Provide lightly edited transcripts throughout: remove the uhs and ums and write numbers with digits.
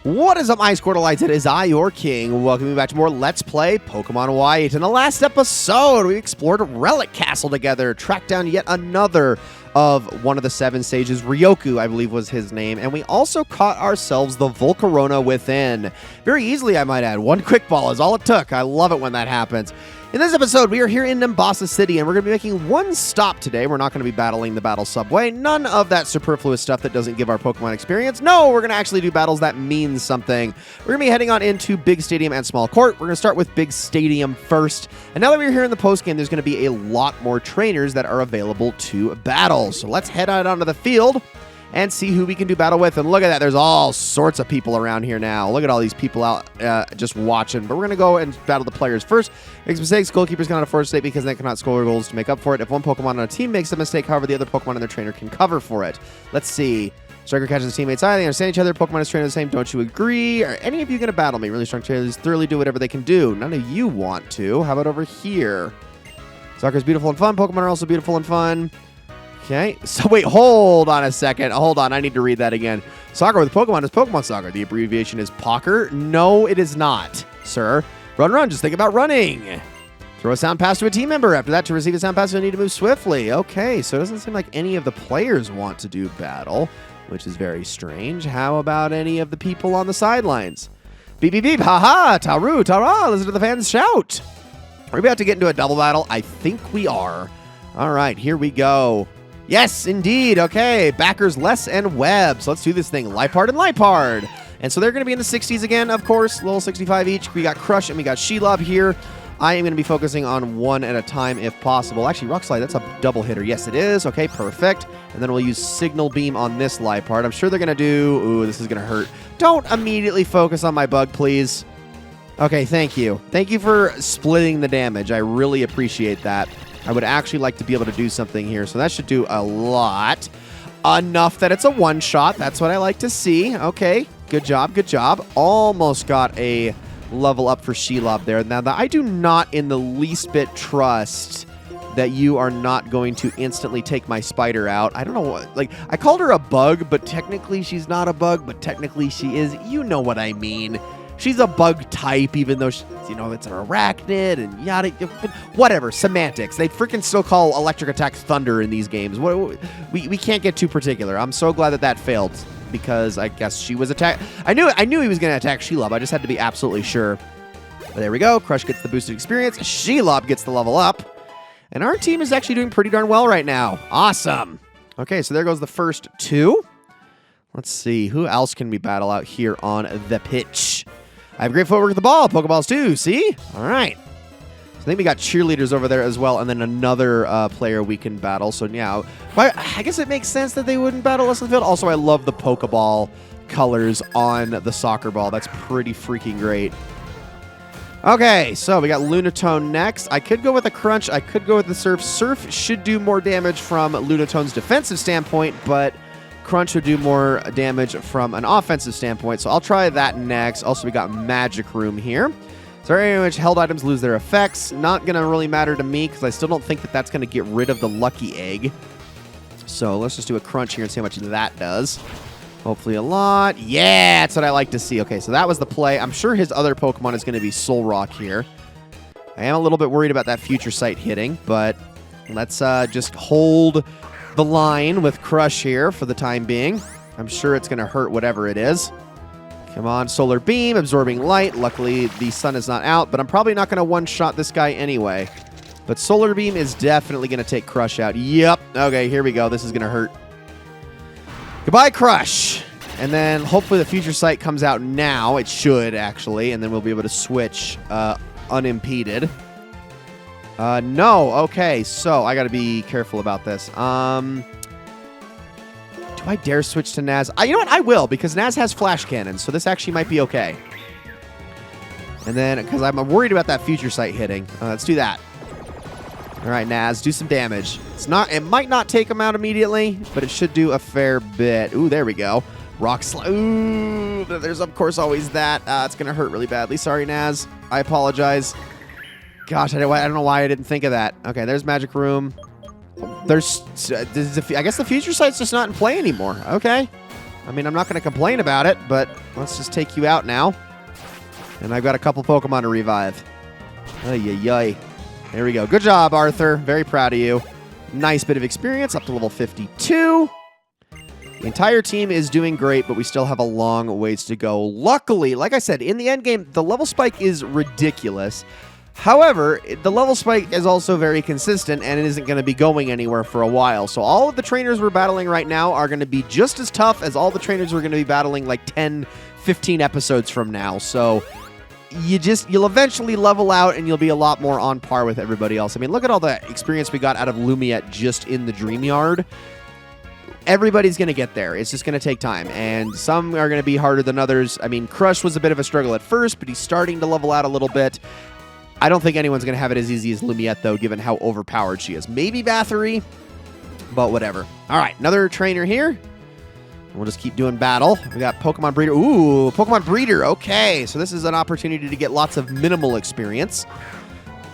What is up, my Squirtleites? It is I, your king. Welcome you back to more Let's Play Pokemon White. In the last episode, we explored Relic Castle together, tracked down yet another of one of the 7 sages, Ryoku, I believe was his name, and we also caught ourselves the Volcarona within. Very easily, I might add. One quick ball is all it took. I love it when that happens. In this episode, we are here in Nimbasa City, and we're going to be making one stop today. We're not going to be battling the battle subway. None of that superfluous stuff that doesn't give our Pokemon experience. No, we're going to actually do battles that mean something. We're going to be heading on into Big Stadium and Small Court. We're going to start with Big Stadium first. And now that we're here in the postgame, there's going to be a lot more trainers that are available to battle. So let's head out onto the field and see who we can do battle with. And look at that. There's all sorts of people around here now. Look at all these people out just watching. But we're going to go and battle the players first. Makes mistakes. Goalkeepers cannot afford to stay because they cannot score goals to make up for it. If one Pokemon on a team makes a mistake, however, the other Pokemon and their trainer can cover for it. Let's see. Striker catches his teammates' eye. They understand each other. Pokemon is trained the same. Don't you agree? Are any of you going to battle me? Really strong trainers thoroughly do whatever they can do. None of you want to. How about over here? Soccer is beautiful and fun. Pokemon are also beautiful and fun. Okay, so wait, hold on a second. Hold on, I need to read that again. Soccer with Pokemon is Pokemon Soccer. The abbreviation is POCKER. No, it is not, sir. Run, just think about running. Throw a sound pass to a team member. After that, to receive a sound pass, you'll need to move swiftly. Okay, so it doesn't seem like any of the players want to do battle, which is very strange. How about any of the people on the sidelines? Beep, beep, beep, ha-ha, taru, tara, listen to the fans shout. Are we about to get into a double battle? I think we are. All right, here we go. Yes, indeed. Okay, backers Les and Webb. So let's do this thing. Lipard and Lipard. And so they're going to be in the 60s again, of course. Level 65 each. We got Crush and we got Shelob here. I am going to be focusing on one at a time if possible. Actually, Rock Slide, that's a double hitter. Yes, it is. Okay, perfect. And then we'll use Signal Beam on this Lipard. I'm sure they're going to do... Ooh, this is going to hurt. Don't immediately focus on my bug, please. Okay, thank you. Thank you for splitting the damage. I really appreciate that. I would actually like to be able to do something here, so that should do a lot. Enough that it's a one-shot. That's what I like to see. Okay, good job, good job. Almost got a level up for Shelob there. Now, I do not in the least bit trust that you are not going to instantly take my spider out. I don't know what, like, I called her a bug, but technically she's not a bug, but technically she is. You know what I mean. She's a bug type, even though, she, you know, it's an arachnid and yada, whatever, semantics. They freaking still call electric attack thunder in these games. We can't get too particular. I'm so glad that failed because I guess she was attacked. I knew he was going to attack Shelob. I just had to be absolutely sure. But there we go. Crush gets the boosted experience. Shelob gets the level up. And our team is actually doing pretty darn well right now. Awesome. Okay, so there goes the first 2. Let's see. Who else can we battle out here on the pitch? I have great footwork with the ball. Pokeballs too, see? All right. So I think we got cheerleaders over there as well, and then another player we can battle. So, yeah, I guess it makes sense that they wouldn't battle us in the field. Also, I love the Pokeball colors on the soccer ball. That's pretty freaking great. Okay, so we got Lunatone next. I could go with a Crunch. I could go with the Surf. Surf should do more damage from Lunatone's defensive standpoint, but Crunch would do more damage from an offensive standpoint, so I'll try that next. Also, we got Magic Room here. So area in which held items lose their effects. Not going to really matter to me because I still don't think that that's going to get rid of the Lucky Egg. So let's just do a Crunch here and see how much that does. Hopefully a lot. Yeah, that's what I like to see. Okay, so that was the play. I'm sure his other Pokemon is going to be Solrock here. I am a little bit worried about that Future Sight hitting, but let's just hold the line with Crush here for the time being. I'm sure it's going to hurt whatever it is. Come on, Solar Beam, absorbing light. Luckily, the sun is not out, but I'm probably not going to one-shot this guy anyway. But Solar Beam is definitely going to take Crush out. Yep. Okay, here we go. This is going to hurt. Goodbye, Crush. And then hopefully the Future Sight comes out now. It should, actually, and then we'll be able to switch unimpeded. No. Okay, so I got to be careful about this. Do I dare switch to Naz? You know what? I will, because Naz has Flash Cannon, so this actually might be okay. And then, because I'm worried about that Future Sight hitting. Let's do that. All right, Naz, do some damage. It might not take him out immediately, but it should do a fair bit. Ooh, there we go. Rock Slide. Ooh, there's, of course, always that. It's going to hurt really badly. Sorry, Naz. I apologize. Gosh, I don't know why I didn't think of that. Okay, there's Magic Room. I guess the Future Sight's just not in play anymore. Okay. I mean, I'm not going to complain about it, but let's just take you out now. And I've got a couple Pokemon to revive. Ay. There we go. Good job, Arthur. Very proud of you. Nice bit of experience, up to level 52. The entire team is doing great, but we still have a long ways to go. Luckily, like I said, in the end game, the level spike is ridiculous. However, the level spike is also very consistent, and it isn't going to be going anywhere for a while. So all of the trainers we're battling right now are going to be just as tough as all the trainers we're going to be battling like 10, 15 episodes from now. So you'll eventually level out, and you'll be a lot more on par with everybody else. I mean, look at all the experience we got out of Lumiette just in the Dream Yard. Everybody's going to get there. It's just going to take time, and some are going to be harder than others. I mean, Crush was a bit of a struggle at first, but he's starting to level out a little bit. I don't think anyone's going to have it as easy as Lumiette, though, given how overpowered she is. Maybe Bathory, but whatever. All right, another trainer here. We'll just keep doing battle. We got Pokemon Breeder. Ooh, Pokemon Breeder. Okay, so this is an opportunity to get lots of minimal experience.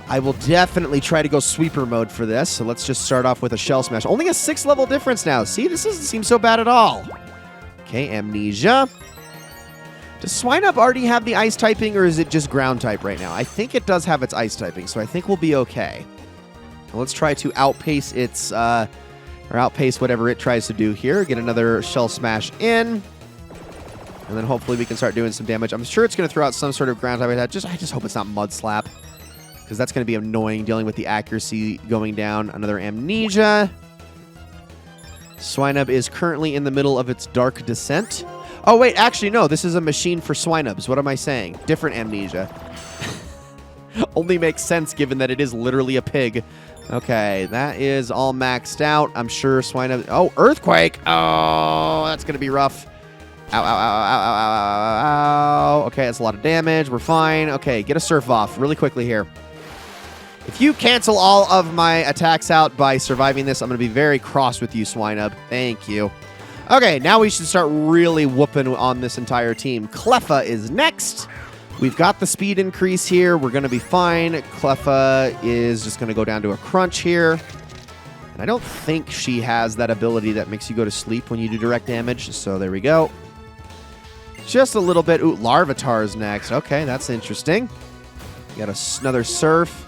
I will definitely try to go sweeper mode for this. So let's just start off with a Shell Smash. Only a 6 level difference now. See, this doesn't seem so bad at all. Okay, Amnesia. Does Swinub already have the ice typing, or is it just ground type right now? I think it does have its ice typing, so I think we'll be okay. Let's try to outpace its, or outpace whatever it tries to do here. Get another Shell Smash in. And then hopefully we can start doing some damage. I'm sure it's going to throw out some sort of ground type attack. I just hope it's not Mud Slap, because that's going to be annoying dealing with the accuracy going down. Another Amnesia. Swinub is currently in the middle of its Dark Descent. Oh, wait, actually, no. This is a machine for Swinubs. What am I saying? Different Amnesia. Only makes sense given that it is literally a pig. Okay, that is all maxed out. I'm sure Swinub... Oh, Earthquake! Oh, that's going to be rough. Ow, ow, ow, ow, ow, ow, ow, ow. Okay, that's a lot of damage. We're fine. Okay, get a Surf off really quickly here. If you cancel all of my attacks out by surviving this, I'm going to be very cross with you, Swinub. Thank you. Okay, now we should start really whooping on this entire team. Cleffa is next. We've got the speed increase here. We're going to be fine. Cleffa is just going to go down to a crunch here. And I don't think she has that ability that makes you go to sleep when you do direct damage. So there we go. Just a little bit. Ooh, Larvitar is next. Okay, that's interesting. We got another Surf.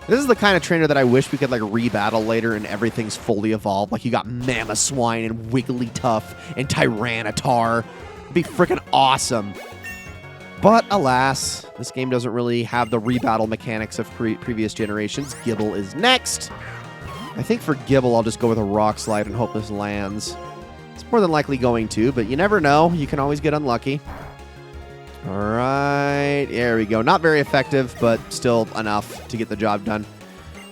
This is the kind of trainer that I wish we could, like, rebattle later and everything's fully evolved. Like, you got Mamoswine and Wigglytuff and Tyranitar. It'd be freaking awesome. But, alas, this game doesn't really have the rebattle mechanics of previous generations. Gibble is next. I think for Gibble, I'll just go with a Rock Slide and hope this lands. It's more than likely going to, but you never know. You can always get unlucky. All right, there we go. Not very effective, but still enough to get the job done.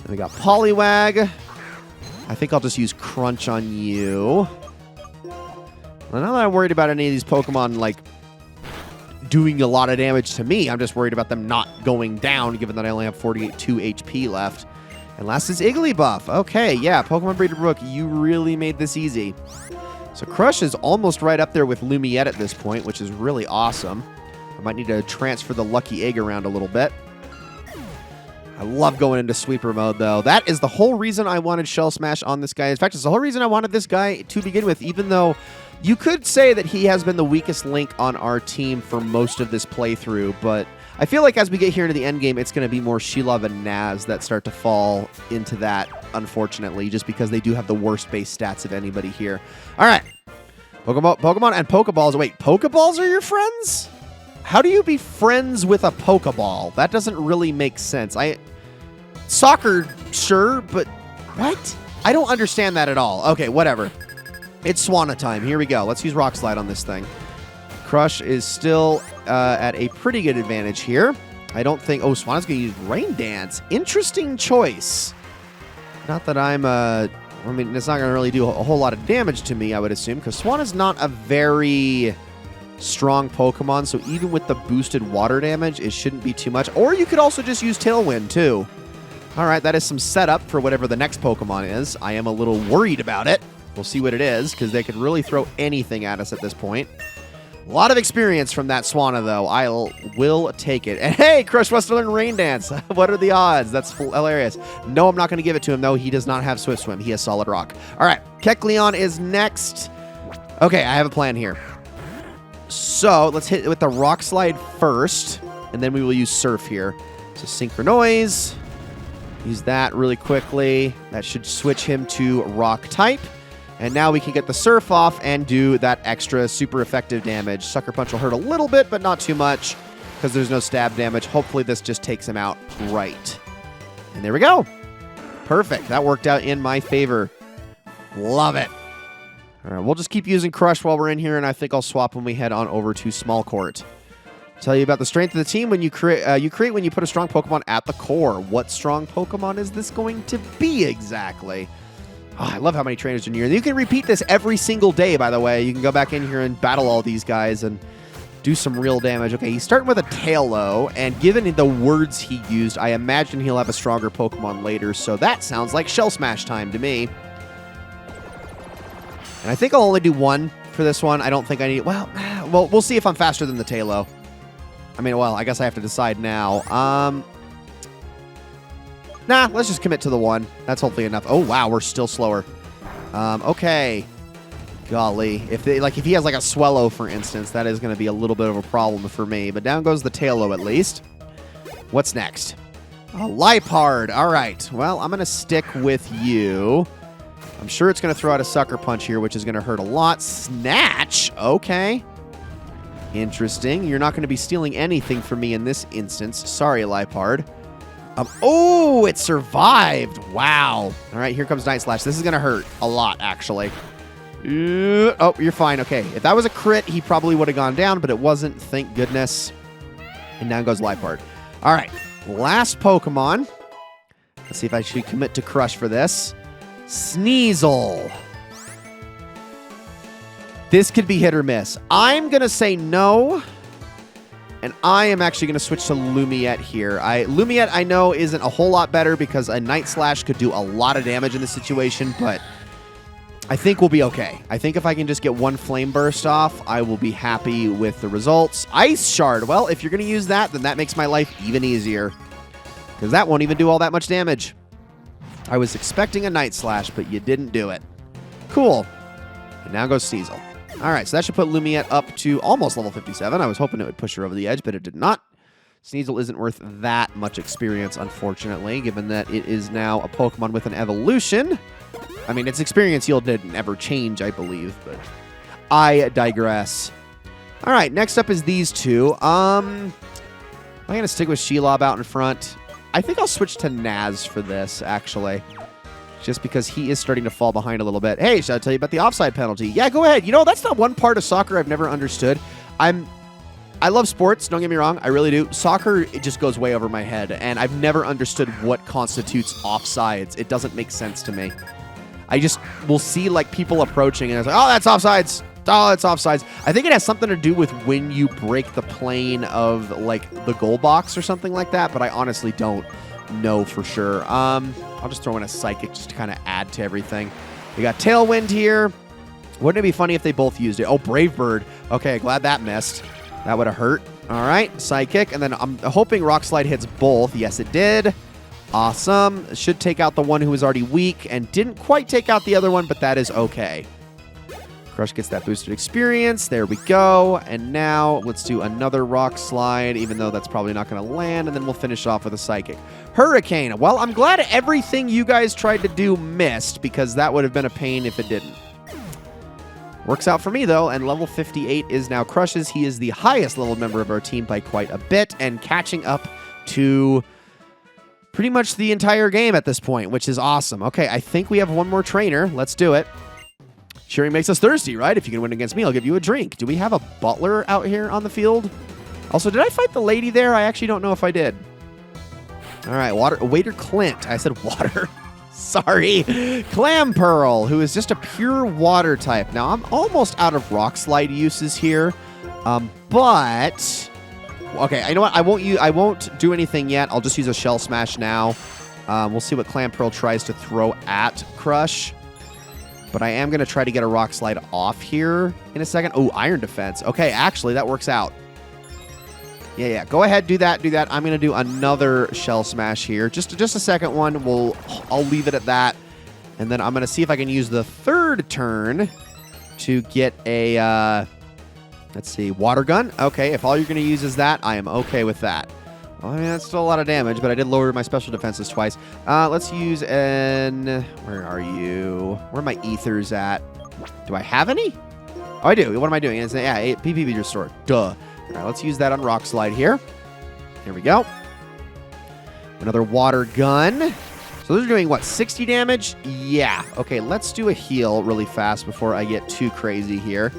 Then we got Poliwag. I think I'll just use Crunch on you. Well, not that I'm worried about any of these Pokemon, like, doing a lot of damage to me. I'm just worried about them not going down, given that I only have 42 HP left. And last is Igglybuff. Okay, yeah, Pokemon Breeder Brook, you really made this easy. So Crush is almost right up there with Lumiette at this point, which is really awesome. I might need to transfer the Lucky Egg around a little bit. I love going into sweeper mode, though. That is the whole reason I wanted Shell Smash on this guy. In fact, it's the whole reason I wanted this guy to begin with, even though you could say that he has been the weakest link on our team for most of this playthrough, but I feel like as we get here into the end game, it's going to be more Shelob and Naz that start to fall into that, unfortunately, just because they do have the worst base stats of anybody here. All right. Pokemon and Pokeballs. Wait, Pokeballs are your friends? How do you be friends with a Pokeball? That doesn't really make sense. Soccer, sure, but what? I don't understand that at all. Okay, whatever. It's Swanna time. Here we go. Let's use Rock Slide on this thing. Crush is still at a pretty good advantage here. I don't think... Oh, Swanna's going to use Rain Dance. Interesting choice. Not that I'm... I mean, it's not going to really do a whole lot of damage to me, I would assume, because Swanna's not a very strong Pokemon, so even with the boosted water damage, it shouldn't be too much. Or you could also just use Tailwind, too. All right, that is some setup for whatever the next Pokemon is. I am a little worried about it. We'll see what it is, because they could really throw anything at us at this point. A lot of experience from that Swanna, though. I will take it. And hey, Crush wants to learn Rain Dance. What are the odds? That's hilarious. No, I'm not going to give it to him, though. He does not have Swift Swim. He has Solid Rock. All right, Kecleon is next. Okay, I have a plan here. So let's hit it with the Rock Slide first, and then we will use Surf here. So Synchronoise. Use that really quickly. That should switch him to Rock type. And now we can get the Surf off and do that extra super effective damage. Sucker Punch will hurt a little bit, but not too much because there's no stab damage. Hopefully this just takes him out right. And there we go. Perfect. That worked out in my favor. Love it. All right, we'll just keep using Crush while we're in here, and I think I'll swap when we head on over to Small Court. Tell you about the strength of the team when you create when you put a strong Pokemon at the core. What strong Pokemon is this going to be exactly? Oh, I love how many trainers are in here. You can repeat this every single day, by the way. You can go back in here and battle all these guys and do some real damage. Okay, he's starting with a Taillow, and given the words he used, I imagine he'll have a stronger Pokemon later, so that sounds like Shell Smash time to me. And I think I'll only do one for this one. I don't think I need... Well, we'll see if I'm faster than the Taillow. I mean, well, I guess I have to decide now. Nah, let's just commit to the one. That's hopefully enough. Oh, wow, we're still slower. Okay. Golly. If he has like a Swellow, for instance, that is going to be a little bit of a problem for me. But down goes the Taillow at least. What's next? A Liepard. All right. Well, I'm going to stick with you. I'm sure it's going to throw out a Sucker Punch here, which is going to hurt a lot. Snatch. Okay. Interesting. You're not going to be stealing anything from me in this instance. Sorry, Liepard. Oh, it survived. Wow. All right, here comes Night Slash. This is going to hurt a lot, actually. Oh, you're fine. Okay. If that was a crit, he probably would have gone down, but it wasn't. Thank goodness. And down goes Liepard. All right. Last Pokemon. Let's see if I should commit to Crush for this. Sneasel. This could be hit or miss. I'm going to say no. And I am actually going to switch to Lumiette here. Lumiette, I know, isn't a whole lot better because a Night Slash could do a lot of damage in this situation, but I think we'll be okay. I think if I can just get one Flame Burst off, I will be happy with the results. Ice Shard. Well, if you're going to use that, then that makes my life even easier because that won't even do all that much damage. I was expecting a Night Slash, but you didn't do it. Cool. And now goes Sneasel. All right, so that should put Lumiette up to almost level 57. I was hoping it would push her over the edge, but it did not. Sneasel isn't worth that much experience, unfortunately, given that it is now a Pokemon with an evolution. I mean, its experience yield didn't ever change, I believe, but I digress. All right, next up is these two. I'm going to stick with Shelob out in front. I think I'll switch to Naz for this, actually. Just because he is starting to fall behind a little bit. Hey, should I tell you about the offside penalty? Yeah, go ahead. You know, that's the one part of soccer I've never understood. I love sports, don't get me wrong. I really do. Soccer, it just goes way over my head, and I've never understood what constitutes offsides. It doesn't make sense to me. I just will see, like, people approaching, and it's like, oh, that's offsides. Oh, that's offsides. I think it has something to do with when you break the plane of, like, the goal box or something like that, but I honestly don't know for sure. I'll just throw in a Psychic just to kind of add to everything. We got Tailwind here. Wouldn't it be funny if they both used it? Oh, Brave Bird. Okay, glad that missed. That would have hurt. All right, Psychic. And then I'm hoping Rock Slide hits both. Yes, it did. Awesome. Should take out the one who was already weak and didn't quite take out the other one, but that is okay. Crush gets that boosted experience. There we go. And now let's do another Rock Slide, even though that's probably not going to land. And then we'll finish off with a Psychic. Hurricane. Well, I'm glad everything you guys tried to do missed because that would have been a pain if it didn't. Works out for me, though. And level 58 is now Crush's. He is the highest level member of our team by quite a bit and catching up to pretty much the entire game at this point, which is awesome. Okay, I think we have one more trainer. Let's do it. Cheering makes us thirsty, right? If you can win against me, I'll give you a drink. Do we have a butler out here on the field? Also, did I fight the lady there? I actually don't know if I did. All right, Waiter Clint. I said water. Sorry. Clamperl, who is just a pure water type. Now, I'm almost out of Rock Slide uses here, but... Okay, you know what? I won't do anything yet. I'll just use a Shell Smash now. We'll see what Clamperl tries to throw at Crush. But I am going to try to get a Rock Slide off here in a second. Oh, Iron Defense. Okay, actually, that works out. Yeah. Go ahead, do that. I'm going to do another Shell Smash here. Just a second one. I'll leave it at that. And then I'm going to see if I can use the third turn to get a, let's see, water gun. Okay, if all you're going to use is that, I am okay with that. Well, I mean, that's still a lot of damage, but I did lower my special defenses twice. Let's use an... Where are you? Where are my ethers at? Do I have any? Oh, I do. What am I doing? It's, yeah, PvP restore. Duh. All right, let's use that on Rock Slide here. Here we go. Another water gun. So those are doing, what, 60 damage? Yeah. Okay, let's do a heal really fast before I get too crazy here.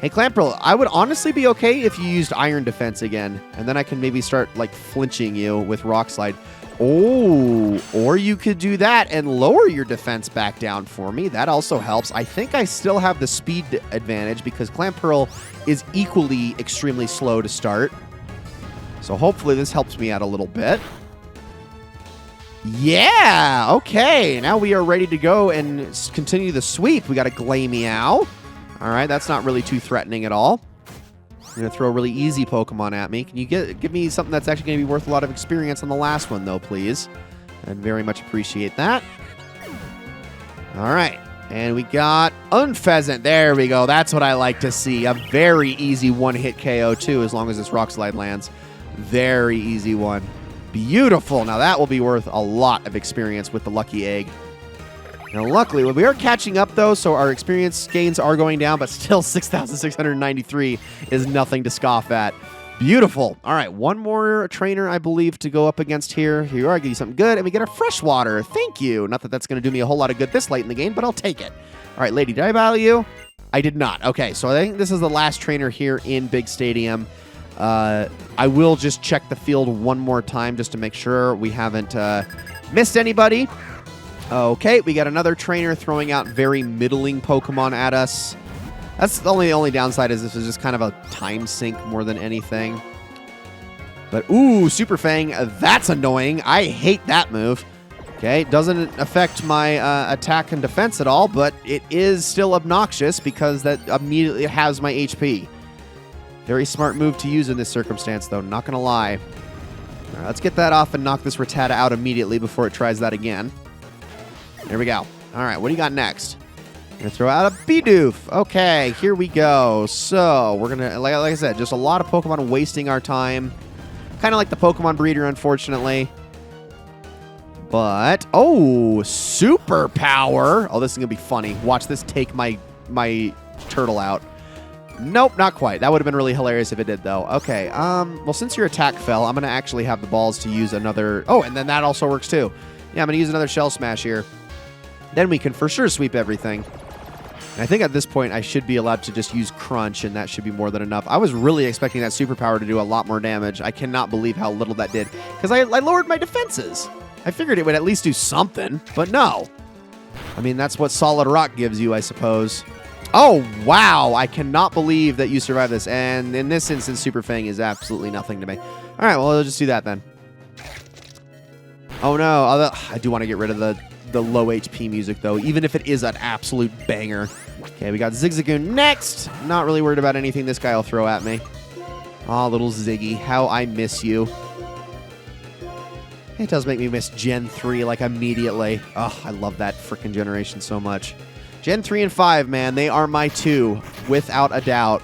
Hey, Clamperl, I would honestly be okay if you used Iron Defense again, and then I can maybe start, like, flinching you with Rock Slide. Oh, or you could do that and lower your defense back down for me. That also helps. I think I still have the speed advantage because Clamperl is equally extremely slow to start. So hopefully this helps me out a little bit. Yeah, okay. Now we are ready to go and continue the sweep. We got a Glameow. All right, that's not really too threatening at all. I'm going to throw a really easy Pokemon at me. Can you give me something that's actually going to be worth a lot of experience on the last one, though, please? I'd very much appreciate that. All right, and we got Unpheasant. There we go. That's what I like to see. A very easy one-hit KO, too, as long as this Rock Slide lands. Very easy one. Beautiful. Now, that will be worth a lot of experience with the Lucky Egg. Now, luckily, we are catching up, though, so our experience gains are going down, but still 6,693 is nothing to scoff at. Beautiful. All right, one more trainer, I believe, to go up against here. Here you are. I give you something good, and we get a Freshwater. Thank you. Not that that's going to do me a whole lot of good this late in the game, but I'll take it. All right, lady, did I battle you? I did not. Okay, so I think this is the last trainer here in Big Stadium. I will just check the field one more time just to make sure we haven't missed anybody. Okay, we got another trainer throwing out very middling Pokemon at us. That's the only downside is this is just kind of a time sink more than anything. But, ooh, Super Fang, that's annoying. I hate that move. Okay, doesn't affect my attack and defense at all, but it is still obnoxious because that immediately has my HP. Very smart move to use in this circumstance, though, not going to lie. All right, let's get that off and knock this Rattata out immediately before it tries that again. There we go. All right, what do you got next? I'm going to throw out a Bidoof. Okay, here we go. So, we're going to, like I said, just a lot of Pokemon wasting our time. Kind of like the Pokemon Breeder, unfortunately. But, oh, Super Power. Oh, this is going to be funny. Watch this take my turtle out. Nope, not quite. That would have been really hilarious if it did, though. Okay, well, since your attack fell, I'm going to actually have the balls to use another... Oh, and then that also works, too. Yeah, I'm going to use another Shell Smash here. Then we can for sure sweep everything. And I think at this point I should be allowed to just use Crunch, and that should be more than enough. I was really expecting that superpower to do a lot more damage. I cannot believe how little that did, because I lowered my defenses. I figured it would at least do something, but no. I mean, that's what Solid Rock gives you, I suppose. Oh, wow. I cannot believe that you survived this. And in this instance, Super Fang is absolutely nothing to me. All right, well, I'll just do that then. Oh, no. I do want to get rid of the low HP music, though, even if it is an absolute banger. Okay, we got Zigzagoon next. Not really worried about anything this guy will throw at me. Aw, little Ziggy. How I miss you. It does make me miss Gen 3, like, immediately. Oh, I love that freaking generation so much. Gen 3 and 5, man, they are my two, without a doubt.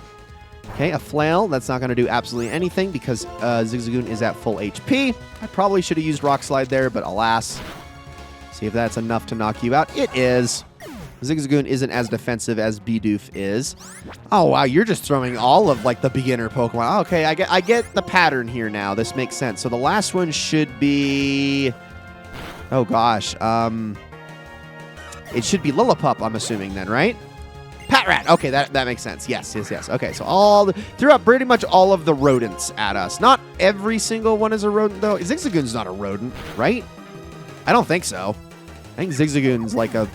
Okay, a Flail. That's not going to do absolutely anything because Zigzagoon is at full HP. I probably should have used Rock Slide there, but alas. See if that's enough to knock you out. It is. Zigzagoon isn't as defensive as Bidoof is. Oh, wow, you're just throwing all of, like, the beginner Pokemon. Oh, okay, I get the pattern here now. This makes sense. So the last one should be... Oh, gosh. It should be Lillipup, I'm assuming then, right? Patrat. Okay, that makes sense. Yes. Okay, so threw out pretty much all of the rodents at us. Not every single one is a rodent, though. Zigzagoon's not a rodent, right? I don't think so. I think Zigzagoon's like a...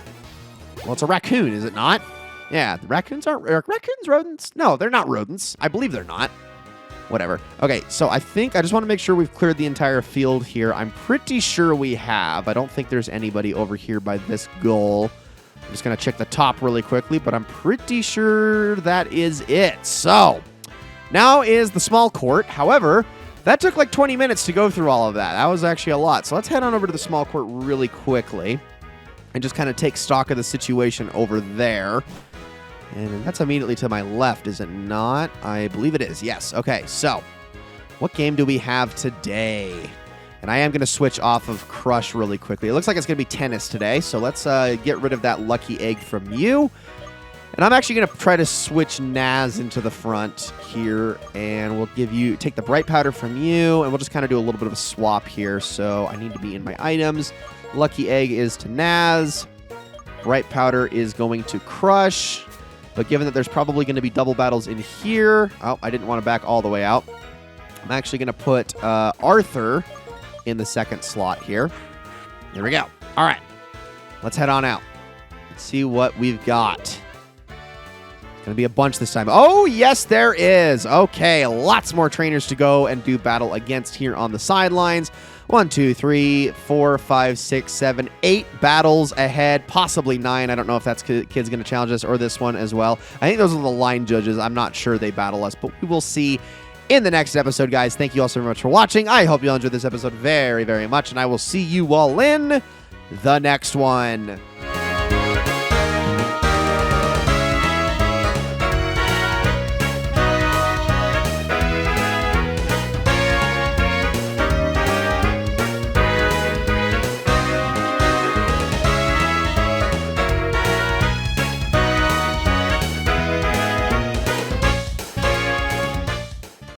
Well, it's a raccoon, is it not? Yeah, the raccoons aren't... Are raccoons rodents? No, they're not rodents. I believe they're not. Whatever. Okay, so I just want to make sure we've cleared the entire field here. I'm pretty sure we have. I don't think there's anybody over here by this goal. I'm just going to check the top really quickly, but I'm pretty sure that is it. So, now is the small court. However, that took like 20 minutes to go through all of that. That was actually a lot. So let's head on over to the small court really quickly and just kind of take stock of the situation over there. And that's immediately to my left, is it not? I believe it is. Yes. Okay, so what game do we have today? And I am going to switch off of Crush really quickly. It looks like it's going to be tennis today, so let's get rid of that lucky egg from you. And I'm actually going to try to switch Naz into the front here, and we'll take the Bright Powder from you, and we'll just kind of do a little bit of a swap here. So I need to be in my items. Lucky Egg is to Naz. Bright Powder is going to Crush. But given that there's probably going to be double battles in here... Oh, I didn't want to back all the way out. I'm actually going to put Arthur in the second slot here. There we go. All right. Let's head on out. Let's see what we've got. It's going to be a bunch this time. Oh, yes, there is. Okay, lots more trainers to go and do battle against here on the sidelines. 1, 2, 3, 4, 5, 6, 7, 8 battles ahead, possibly 9. I don't know if that's Kid's going to challenge us or this one as well. I think those are the line judges. I'm not sure they battle us, but we will see in the next episode, guys. Thank you all so very much for watching. I hope you all enjoyed this episode very, very much, and I will see you all in the next one.